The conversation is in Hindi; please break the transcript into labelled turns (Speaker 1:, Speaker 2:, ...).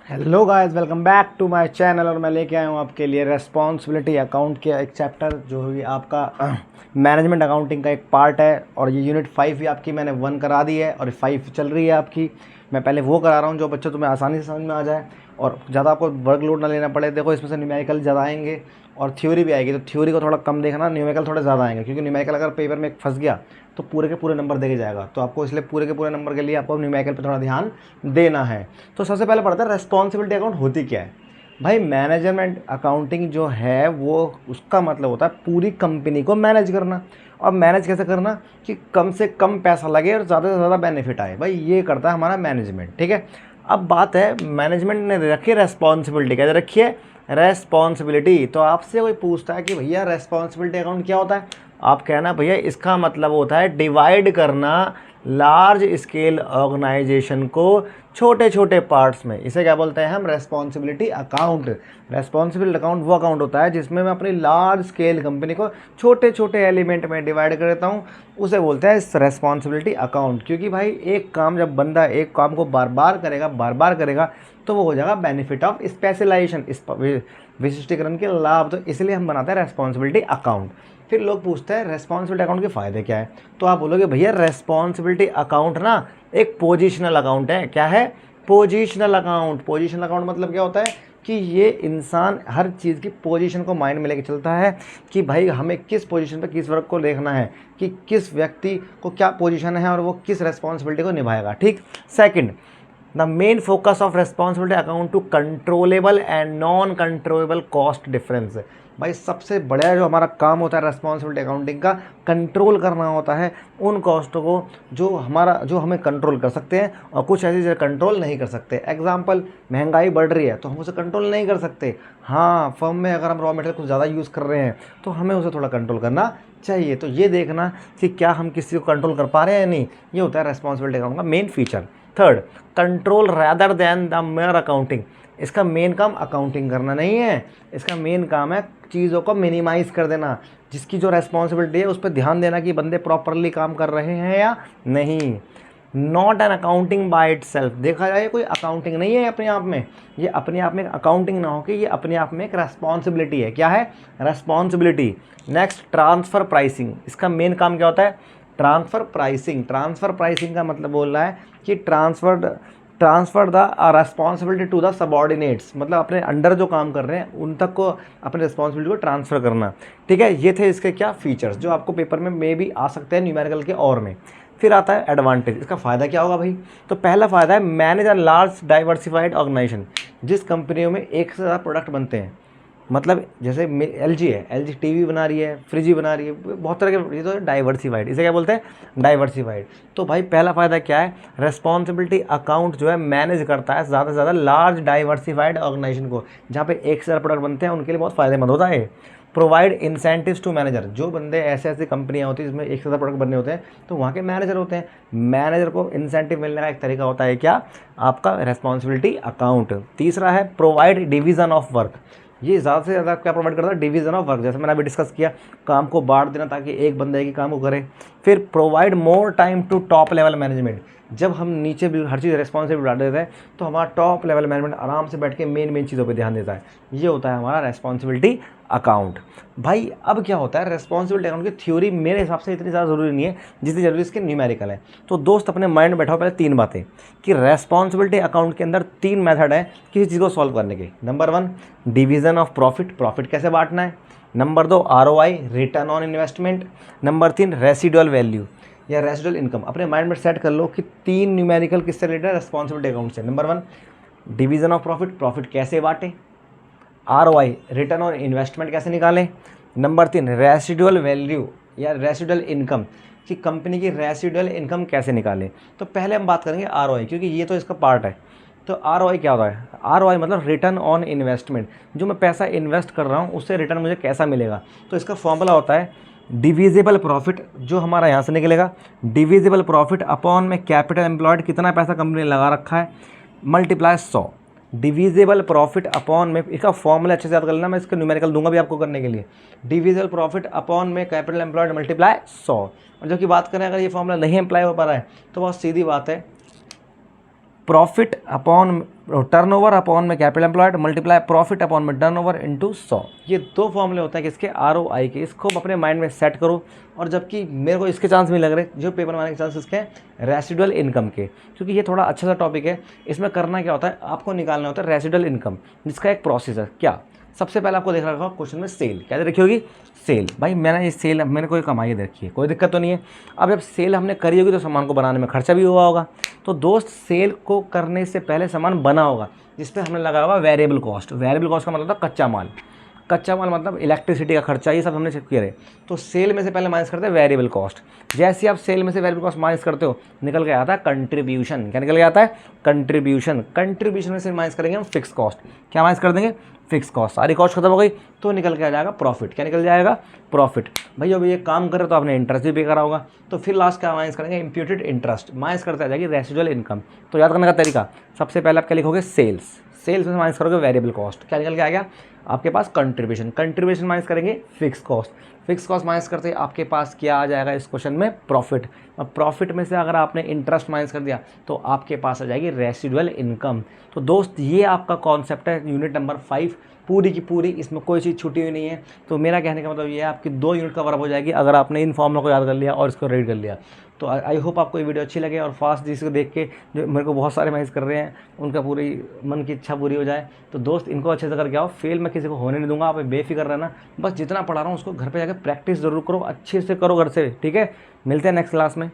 Speaker 1: Hello guys, welcome back to my channel. और मैं लेके आया हूँ आपके लिए रेस्पॉन्सिबिलिटी अकाउंट के एक चैप्टर जो भी आपका मैनेजमेंट अकाउंटिंग का एक पार्ट है। और ये यूनिट 5 भी आपकी मैंने 1 करा दी है और 5 चल रही है आपकी। मैं पहले वो करा रहा हूँ जो बच्चों तुम्हें आसानी से समझ में आ जाए और ज़्यादा आपको वर्कलोड ना लेना पड़े। देखो, इसमें से न्यूमेरिकल ज़्यादा आएंगे और थ्योरी भी आएगी, तो थ्योरी को थोड़ा कम देखना, न्यूमेरिकल थोड़े ज़्यादा आएंगे, क्योंकि न्यूमेरिकल अगर पेपर में फंस गया तो पूरे के पूरे नंबर देके जाएगा। तो आपको इसलिए पूरे के पूरे नंबर के लिए आपको न्यूमेरिकल पे थोड़ा ध्यान देना है। तो सबसे पहले पढ़ते हैं रेस्पॉन्सिबिलिटी अकाउंट होती क्या है। भाई, मैनेजमेंट अकाउंटिंग जो है वो उसका मतलब होता है पूरी कंपनी को मैनेज करना। और मैनेज कैसे करना कि कम से कम पैसा लगे और ज़्यादा से ज़्यादा बेनिफिट आए। भाई, ये करता है हमारा मैनेजमेंट। ठीक है, अब बात है मैनेजमेंट ने रखी रेस्पॉन्सिबिलिटी। कैसे रखी है रेस्पॉन्सिबिलिटी? तो आपसे कोई पूछता है कि भैया रेस्पॉन्सिबिलिटी अकाउंट क्या होता है, आप कहना भैया इसका मतलब होता है डिवाइड करना लार्ज स्केल ऑर्गेनाइजेशन को छोटे छोटे पार्ट्स में। इसे क्या बोलते हैं हम? Responsibility account. रेस्पॉन्सिबिलिटी अकाउंट वो अकाउंट होता है जिसमें मैं अपनी लार्ज स्केल कंपनी को छोटे छोटे एलिमेंट में डिवाइड कर देता हूँ, उसे बोलते हैं रेस्पॉन्सिबिलिटी अकाउंट। क्योंकि भाई, एक काम जब बंदा एक काम को बार बार करेगा तो वो हो जाएगा बेनिफिट ऑफ स्पेशलाइजेशन, विशिष्टीकरण के लाभ। तो इसलिए हम बनाते हैं रेस्पॉन्सिबिलिटी अकाउंट। फिर लोग पूछते हैं रेस्पॉन्सिबिलिटी अकाउंट के फ़ायदे क्या है, तो आप बोलोगे भैया रेस्पॉन्सिबिलिटी अकाउंट ना एक पोजिशनल अकाउंट है। क्या है? Positional account. पोजिशनल अकाउंट मतलब क्या होता है कि ये इंसान हर चीज़ की पोजीशन को माइंड में लेके चलता है कि भाई हमें किस पोजीशन पे किस वर्क को देखना है, कि किस व्यक्ति को क्या पोजीशन है और वो किस रेस्पॉन्सिबिलिटी को निभाएगा। ठीक। Second, the main focus of responsibility account to controllable and non controllable cost difference. भाई, सबसे बड़ा जो हमारा काम होता है रेस्पॉन्सिबिलिटी अकाउंटिंग का, कंट्रोल करना होता है उन कॉस्टों को जो हमें कंट्रोल कर सकते हैं और कुछ ऐसी चीज़ें कंट्रोल नहीं कर सकते। एग्जाम्पल, महंगाई बढ़ रही है तो हम उसे कंट्रोल नहीं कर सकते। हाँ, फर्म में अगर हम रॉ मटेरियल कुछ ज़्यादा यूज़ कर रहे हैं तो हमें उसे थोड़ा कंट्रोल करना चाहिए। तो ये देखना कि क्या हम किसी को कंट्रोल कर पा रहे हैं या नहीं, ये होता है रेस्पॉन्सिबिलिटी अकाउंट का main feature. Third, control rather than the mayor accounting. इसका मेन काम अकाउंटिंग करना नहीं है, इसका मेन काम है चीज़ों को मिनिमाइज कर देना। जिसकी जो रेस्पॉन्सिबिलिटी है उस पर ध्यान देना कि बंदे प्रॉपरली काम कर रहे हैं या नहीं। Not an accounting by itself. देखा जाए कोई अकाउंटिंग नहीं है अपने आप में, ये अपने आप में अकाउंटिंग ना हो कि ये अपने आप में एक रेस्पॉन्सिबिलिटी है। क्या है? रेस्पॉन्सिबिलिटी। Next, transfer pricing. इसका मेन काम क्या होता है? Transfer pricing. ट्रांसफ़र प्राइसिंग का मतलब बोल रहा है कि transfer the responsibility to the subordinates, मतलब अपने अंडर जो काम कर रहे हैं उन तक को अपने रिस्पॉन्सिबिलिटी को ट्रांसफ़र करना। ठीक है, ये थे इसके क्या फीचर्स जो आपको पेपर में मे भी आ सकते हैं न्यूमेरिकल के और में। फिर आता है एडवांटेज। इसका फ़ायदा क्या होगा भाई? तो पहला फ़ायदा है manage a large diversified organisation. जिस कंपनियों में एक से ज़्यादा प्रोडक्ट बनते हैं, मतलब जैसे LG है, LG टीवी बना रही है, फ्रिज ही बना रही है, बहुत तरह के, ये तो डाइवर्सिफाइड। इसे क्या बोलते हैं? डाइवर्सिफाइड। तो भाई पहला फ़ायदा क्या है? रेस्पॉन्सिबिलिटी अकाउंट जो है मैनेज करता है ज़्यादा से ज़्यादा लार्ज डाइवर्सिफाइड ऑर्गेनाइजेशन को, जहाँ पे एक से ज़्यादा प्रोडक्ट बनते हैं उनके लिए बहुत फ़ायदेमंद होता है। Provide incentives to manager. जो बंदे ऐसे ऐसी कंपनियां होती हैं जिसमें एक से ज़्यादा प्रोडक्ट बनने होते हैं तो वहाँ के मैनेजर होते हैं, मैनेजर को इंसेंटिव मिलने का एक तरीका होता है क्या? आपका रेस्पॉन्सिबिलिटी अकाउंट। तीसरा है प्रोवाइड डिवीज़न ऑफ वर्क। ये ज़्यादा से ज़्यादा क्या प्रोवाइड करता है? Division of work. जैसे मैंने अभी डिस्कस किया, काम को बांट देना ताकि एक बंदा एक ही काम को करे। फिर provide more time to top level management. जब हम नीचे भी हर चीज़ रेस्पॉन्सिबिलिटी बांट देते हैं तो हमारा टॉप लेवल मैनेजमेंट आराम से बैठ के मेन चीज़ों पे ध्यान देता है। ये होता है हमारा रेस्पॉन्सिबिलिटी अकाउंट। भाई, अब क्या होता है रेस्पॉन्सिबिलिटी अकाउंट की थ्योरी मेरे हिसाब से इतनी ज़्यादा ज़रूरी नहीं है जितनी ज़रूरी इसके न्यूमेरिकल है। तो दोस्त अपने माइंड में बैठाओ पहले 3 बातें कि रेस्पॉन्सिबिलिटी अकाउंट के अंदर 3 मेथड है किसी चीज़ को सॉल्व करने के। Number 1, division of profit, profit कैसे बांटना है। Number 2, ROI, return on investment. Number 3, residual value या रेसिडुअल इनकम। अपने माइंड में सेट कर लो कि 3 न्यूमेरिकल किससे रिलेटेड है? रेस्पॉन्सिबिलिटी अकाउंट से। Number 1, division of profit, profit कैसे बांटे। ROI, रिटर्न ऑन इन्वेस्टमेंट कैसे निकालें। नंबर 3, रेसिडुअल वैल्यू या रेसिडुअल इनकम, कि कंपनी की रेसिडुअल इनकम कैसे निकालें। तो पहले हम बात करेंगे ROI, क्योंकि ये तो इसका पार्ट है। तो ROI क्या होता है? ROI मतलब रिटर्न ऑन इन्वेस्टमेंट। जो मैं पैसा इन्वेस्ट कर रहा हूँ उससे रिटर्न मुझे कैसा मिलेगा। तो इसका फॉर्मूला होता है डिविजिबल प्रॉफिट, जो हमारा यहाँ से निकलेगा, डिविजिबल प्रॉफिट अपॉन में कैपिटल एम्प्लॉयड, कितना पैसा कंपनी ने लगा रखा है, मल्टीप्लाई 100। डिविजिबल प्रॉफिट अपॉन में, इसका फॉर्मूला अच्छे से याद कर लेना, मैं इसका न्यूमेरिकल दूंगा भी आपको करने के लिए। डिविजिबल प्रॉफिट अपॉन में कैपिटल एम्प्लॉयड मल्टीप्लाई 100। और जो कि बात करें अगर ये फॉर्मूला नहीं अप्लाई हो पा रहा है तो बहुत सीधी बात है, प्रॉफिट अपॉन टर्नओवर अपॉन में capital employed multiply profit upon में टर्नओवर इनटू 100। ये दो फॉर्मूले होते हैं किसके, आरओआई के। इसको अपने माइंड में सेट करो। और जबकि मेरे को इसके चांस नहीं लग रहे जो पेपर में आने के चांस इसके रेसिडुअल इनकम के, क्योंकि ये थोड़ा अच्छा सा टॉपिक है। इसमें करना क्या होता है, आपको निकालना होता है रेसिडुअल इनकम, जिसका एक प्रोसेस है। क्या, सबसे पहले आपको देख रखा होगा क्वेश्चन में सेल, क्या दे रखी होगी, सेल। भाई मैंने ये सेल मैंने कोई कमाई दे रखी है, कोई दिक्कत तो नहीं है। अब जब सेल हमने करी होगी तो सामान को बनाने में खर्चा भी हुआ होगा। तो दोस्त सेल को करने से पहले सामान बना होगा, जिसपे हमने लगाया होगा वेरिएबल कॉस्ट। वेरिएबल कॉस्ट का मतलब था कच्चा माल। कच्चा माल मतलब इलेक्ट्रिसिटी का खर्चा, ये सब हमने चेक किया है। तो सेल में से पहले माइनस करते हैं वेरिएबल कॉस्ट। जैसे आप सेल में से वेरिएबल कॉस्ट माइनस करते हो, निकल के आता है कंट्रीब्यूशन। क्या निकल के आता है, कंट्रीब्यूशन। कंट्रीब्यूशन में से माइनस करेंगे हम फिक्स कॉस्ट। क्या माइनस कर देंगे, फिक्स कॉस्ट। सारी कॉस्ट खत्म हो गई तो निकल के आ जाएगा प्रॉफिट। क्या निकल जाएगा, प्रॉफिट। भाई अब ये काम कर रहे तो आपने इंटरेस्ट भी पे करा होगा, तो फिर लास्ट क्या माइनस करेंगे, इम्प्यूटेड इंटरेस्ट। माइनस करते आ जाएगी रेसिडुअल इनकम। तो याद करने का तरीका, सबसे पहले आप क्या लिखोगे, सेल्स। सेल्स में माइनस करोगे वेरिएबल कॉस्ट। क्या निकल के आ गया आपके पास, कंट्रीब्यूशन। कंट्रीब्यूशन माइनस करेंगे fix cost. Fix cost minus करते आपके पास क्या आ जाएगा इस क्वेश्चन में, प्रॉफिट। अब प्रॉफिट में से अगर आपने इंटरेस्ट माइनस कर दिया तो आपके पास आ जाएगी रेसिडुअल इनकम। तो दोस्त ये आपका कॉन्सेप्ट है यूनिट नंबर 5 पूरी की पूरी, इसमें कोई चीज़ छूटी हुई नहीं है। तो मेरा कहने का मतलब ये है आपकी 2 यूनिट कवर अप हो जाएगी अगर आपने इन फॉर्मूला को याद कर लिया और इसको रीड कर लिया। तो आई होप आपको ये वीडियो अच्छी लगे और फास्ट जिसको देख के जो मेरे को बहुत सारे मैसेज कर रहे हैं उनका पूरी मन की इच्छा पूरी हो जाए। तो दोस्त इनको अच्छे से करके आओ, फेल मैं किसी को होने नहीं दूंगा। आप बेफिक्र रहना, बस जितना पढ़ा रहा हूँ उसको घर पे जाकर प्रैक्टिस जरूर करो, अच्छे से करो घर से, ठीक है। मिलते हैं नेक्स्ट क्लास में।